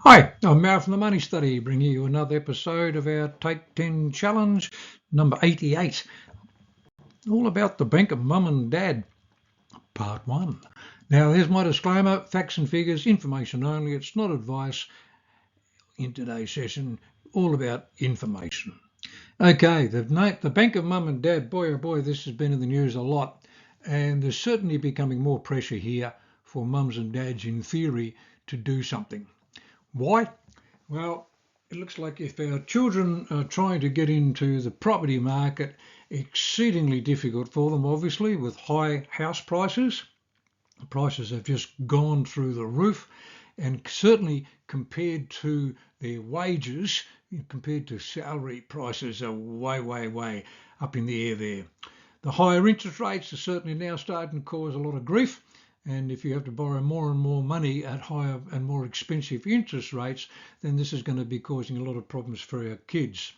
Hi, I'm Mal from the Money Study, bringing you another episode of our Take 10 Challenge, number 88, all about the bank of mum and dad, part one. Now, here's my disclaimer, facts and figures, information only, it's not advice in today's session, all about information. Okay, the bank of mum and dad, boy oh boy, this has been in the news a lot, and there's certainly becoming more pressure here for mums and dads in theory to do something. Why? Well, it looks like if our children are trying to get into the property market, exceedingly difficult for them, obviously, with high house prices. The prices have just gone through the roof, and certainly compared to their wages, compared to salary prices, are way up in the air there. The higher interest rates are certainly now starting to cause a lot of grief. And if you have to borrow more and more money at higher and more expensive interest rates, then this is going to be causing a lot of problems for our kids.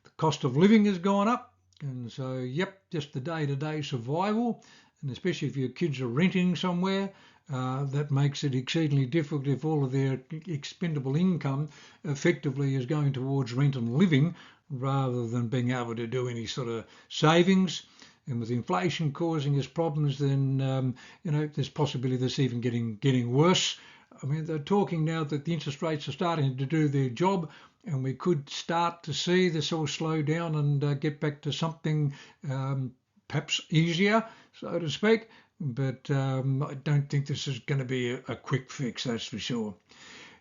The cost of living has gone up. And so, just the day-to-day survival. And especially if your kids are renting somewhere, that makes it exceedingly difficult if all of their expendable income effectively is going towards rent and living rather than being able to do any sort of savings. And with inflation causing us problems, then there's possibility of this even getting worse. I mean, they're talking now that the interest rates are starting to do their job, and we could start to see this all slow down and get back to something perhaps easier, so to speak. But I don't think this is going to be a quick fix, that's for sure.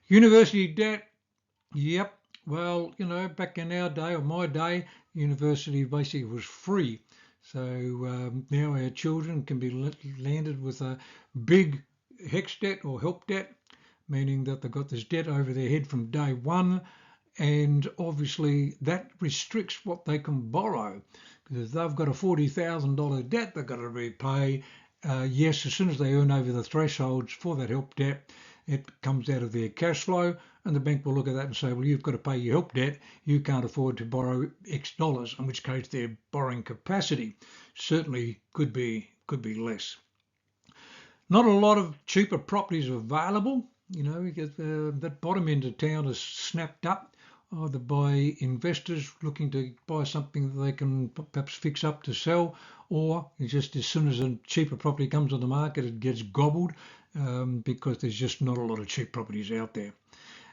University debt, yep. Well, back in our day or my day, university basically was free. So now our children can be landed with a big HEX debt or help debt, meaning that they've got this debt over their head from day one. And obviously that restricts what they can borrow. Because if they've got a $40,000 debt they've got to repay, yes, as soon as they earn over the thresholds for that help debt, it comes out of their cash flow, and the bank will look at that and say, well, you've got to pay your help debt. You can't afford to borrow X dollars, in which case their borrowing capacity certainly could be less. Not a lot of cheaper properties available. Because that bottom end of town is snapped up either by investors looking to buy something that they can perhaps fix up to sell, or just as soon as a cheaper property comes on the market, it gets gobbled because there's just not a lot of cheap properties out there.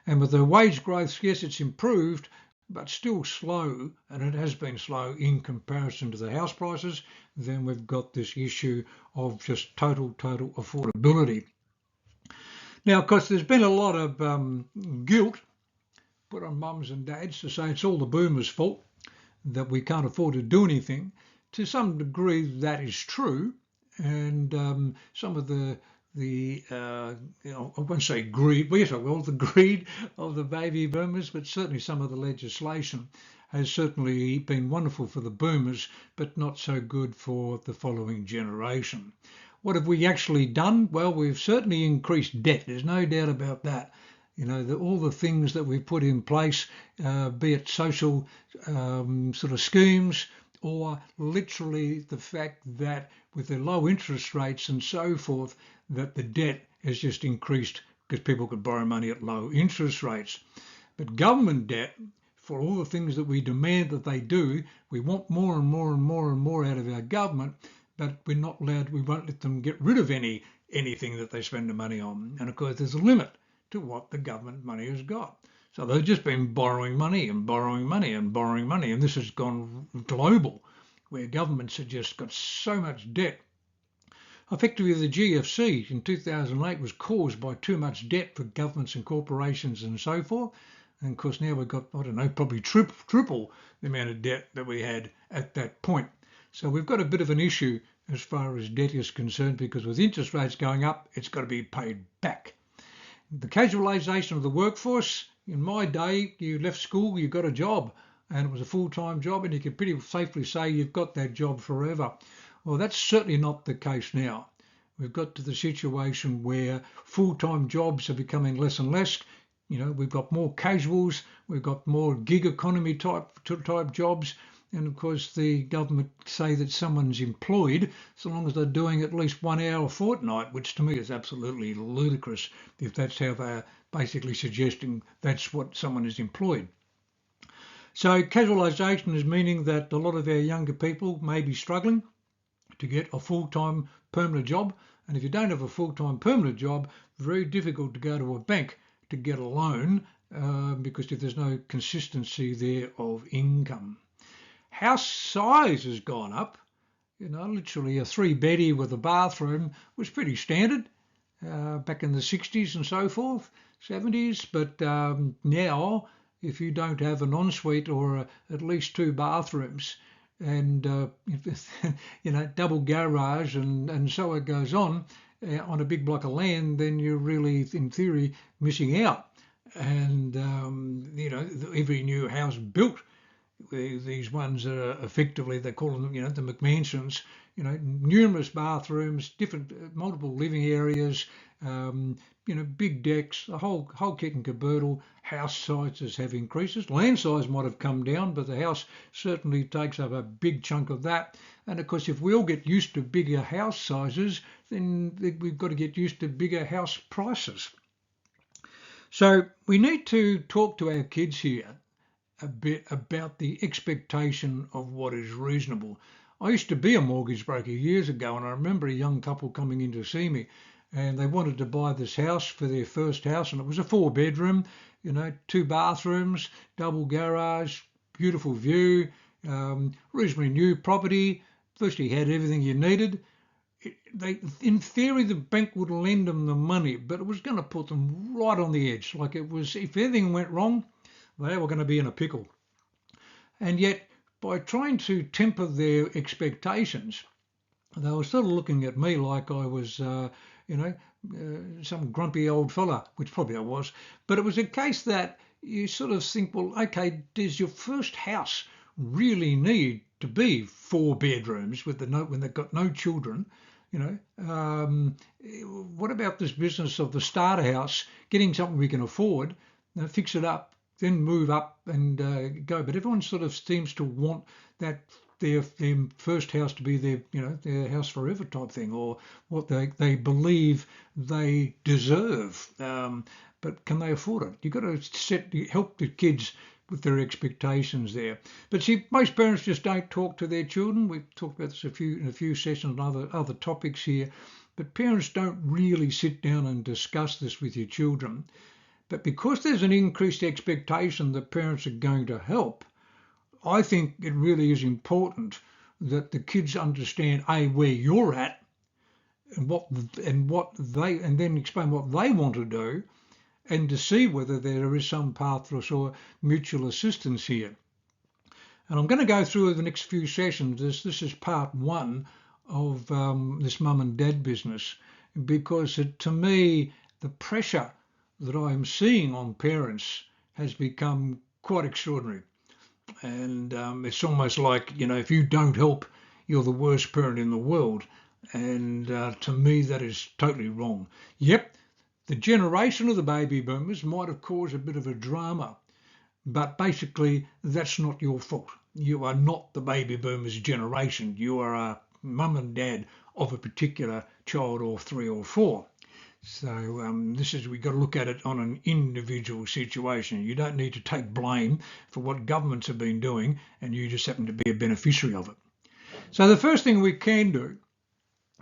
And with the wage growth, yes, it's improved, but still slow, and it has been slow in comparison to the house prices. Then we've got this issue of just total affordability. Now, of course, there's been a lot of guilt put on mums and dads to say it's all the boomers' fault that we can't afford to do anything. To some degree, that is true, and some of the I won't say greed, but yes, I will, the greed of the baby boomers, but certainly some of the legislation has certainly been wonderful for the boomers, but not so good for the following generation. What have we actually done? Well, we've certainly increased debt. There's no doubt about that. All the things that we've put in place, be it social sort of schemes, or literally the fact that with the low interest rates and so forth, that the debt has just increased because people could borrow money at low interest rates. But government debt, for all the things that we demand that they do, we want more and more out of our government, but we're not allowed, we won't let them get rid of anything that they spend the money on. And of course, there's a limit to what the government money has got. So they've just been borrowing money and borrowing money and borrowing money, and this has gone global, where governments have just got so much debt. Effectively, the GFC in 2008 was caused by too much debt for governments and corporations and so forth. And of course, now we've got, I don't know, probably triple the amount of debt that we had at that point. So we've got a bit of an issue as far as debt is concerned, because with interest rates going up, it's got to be paid back. The casualisation of the workforce, in my day, you left school, you got a job, and it was a full-time job, and you could pretty safely say you've got that job forever. Well, that's certainly not the case now. We've got to the situation where full-time jobs are becoming less and less. We've got more casuals, we've got more gig economy type jobs, and of course the government say that someone's employed so long as they're doing at least 1 hour a fortnight, which to me is absolutely ludicrous if that's how they're basically suggesting that's what someone is employed. So casualisation is meaning that a lot of our younger people may be struggling to get a full-time permanent job. And if you don't have a full-time permanent job, very difficult to go to a bank to get a loan because if there's no consistency there of income. House size has gone up. Literally a 3-beddie with a bathroom was pretty standard back in the 60s and so forth, 70s. But now, if you don't have an ensuite or at least 2 bathrooms and, double garage and so it goes on a big block of land, then you're really, in theory, missing out. And, every new house built, these ones that are effectively, they call them, the McMansions, numerous bathrooms, different, multiple living areas, big decks, a whole kit and caboodle. House sizes have increases. Land size might have come down, but the house certainly takes up a big chunk of that. And of course, if we all get used to bigger house sizes, then we've got to get used to bigger house prices. So we need to talk to our kids here a bit about the expectation of what is reasonable. I used to be a mortgage broker years ago, and I remember a young couple coming in to see me, and they wanted to buy this house for their first house, and it was a 4-bedroom, 2 bathrooms, double garage, beautiful view, reasonably new property, virtually had everything you needed. In theory, the bank would lend them the money, but it was going to put them right on the edge. Like it was, if anything went wrong, they were going to be in a pickle. And yet, by trying to temper their expectations, they were sort of looking at me like I was, some grumpy old fella, which probably I was. But it was a case that you sort of think, well, okay, does your first house really need to be 4 bedrooms when they've got no children? What about this business of the starter house, getting something we can afford, fix it up, then move up and go. But everyone sort of seems to want that their first house to be their house forever type thing, or what they believe they deserve. But can they afford it? You've got to help the kids with their expectations there. But see, most parents just don't talk to their children. We've talked about this in a few sessions and other topics here. But parents don't really sit down and discuss this with your children. But because there's an increased expectation that parents are going to help, I think it really is important that the kids understand where you're at and and then explain what they want to do, and to see whether there is some path or mutual assistance here. And I'm going to go through the next few sessions. This is part 1 of this mum and dad business, because to me the pressure that I'm seeing on parents has become quite extraordinary. And it's almost like, if you don't help, you're the worst parent in the world. And to me, that is totally wrong. Yep, the generation of the baby boomers might have caused a bit of a drama, but basically that's not your fault. You are not the baby boomers generation. You are a mum and dad of a particular child or 3 or 4. So we've got to look at it on an individual situation. You don't need to take blame for what governments have been doing, and you just happen to be a beneficiary of it. So the first thing we can do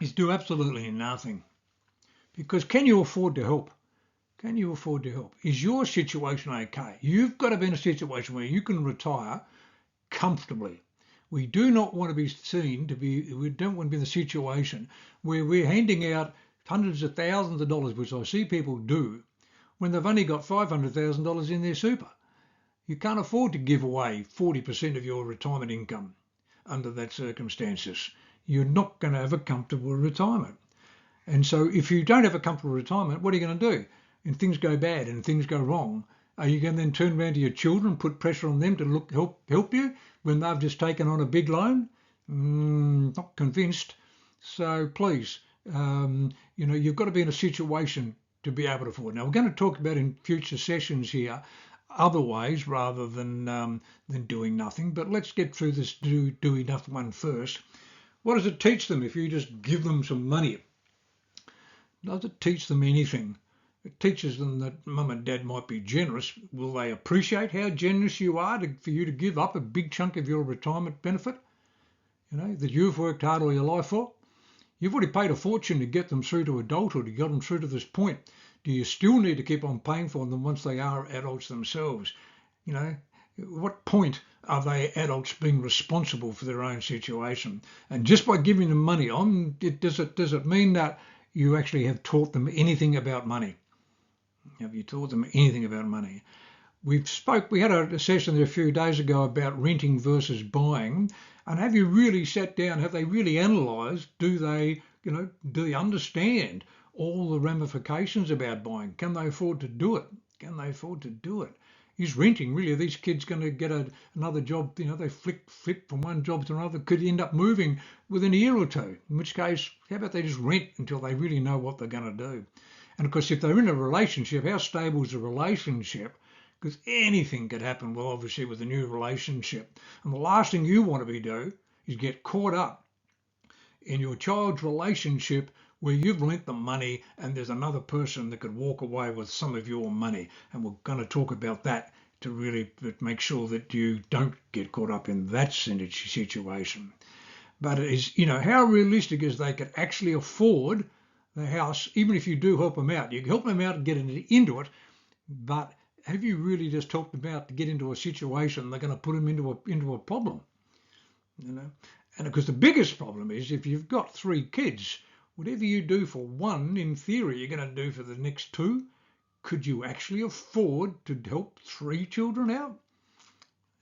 is do absolutely nothing. Because can you afford to help? Can you afford to help? Is your situation okay? You've got to be in a situation where you can retire comfortably. We do not want to be we don't want to be in the situation where we're handing out hundreds of thousands of dollars, which I see people do, when they've only got $500,000 in their super. You can't afford to give away 40% of your retirement income under that circumstances. You're not going to have a comfortable retirement. And so if you don't have a comfortable retirement, what are you going to do? And things go bad and things go wrong. Are you going to then turn around to your children and put pressure on them to help you when they've just taken on a big loan? Not convinced. So please, you've got to be in a situation to be able to afford. Now, we're going to talk about in future sessions here other ways rather than doing nothing. But let's get through this do enough one first. What does it teach them if you just give them some money? Does it teach them anything? It teaches them that mum and dad might be generous. Will they appreciate how generous you are for you to give up a big chunk of your retirement benefit, that you've worked hard all your life for? You've already paid a fortune to get them through to adulthood, to get them through to this point. Do you still need to keep on paying for them once they are adults themselves? What point are they adults being responsible for their own situation? And just by giving them money does it mean that you actually have taught them anything about money? Have you taught them anything about money? We had a session there a few days ago about renting versus buying. And have you really sat down? Have they really analysed? Do they understand all the ramifications about buying? Can they afford to do it? Can they afford to do it? Is renting really? Are these kids going to get another job? They flip from one job to another. Could end up moving within a year or two. In which case, how about they just rent until they really know what they're going to do? And of course, if they're in a relationship, how stable is the relationship? Because anything could happen, well, obviously, with a new relationship. And the last thing you want to do is get caught up in your child's relationship where you've lent them money and there's another person that could walk away with some of your money. And we're going to talk about that to really make sure that you don't get caught up in that situation. But it is, how realistic is they could actually afford the house, even if you do help them out. You can help them out and get into it, but have you really just helped them out to get into a situation they're going to put them into a problem? And because the biggest problem is if you've got 3 kids, whatever you do for one, in theory, you're going to do for the next 2. Could you actually afford to help 3 children out?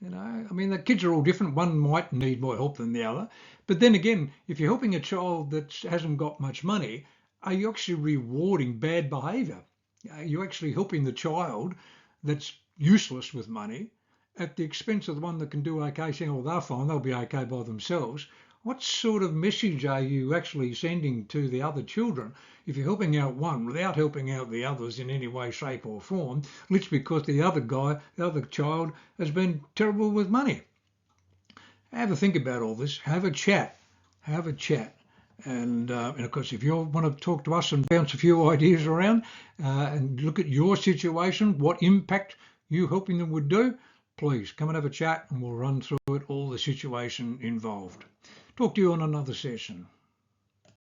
The kids are all different. One might need more help than the other. But then again, if you're helping a child that hasn't got much money, are you actually rewarding bad behaviour? Are you actually helping the child that's useless with money at the expense of the one that can do okay, saying, well, they're fine, they'll be okay by themselves? What sort of message are you actually sending to the other children if you're helping out one without helping out the others in any way, shape or form, literally because the other child has been terrible with money? Have a think about all this. Have a chat. And of course, if you want to talk to us and bounce a few ideas around and look at your situation, what impact you helping them would do, please come and have a chat and we'll run through it, all the situation involved. Talk to you on another session.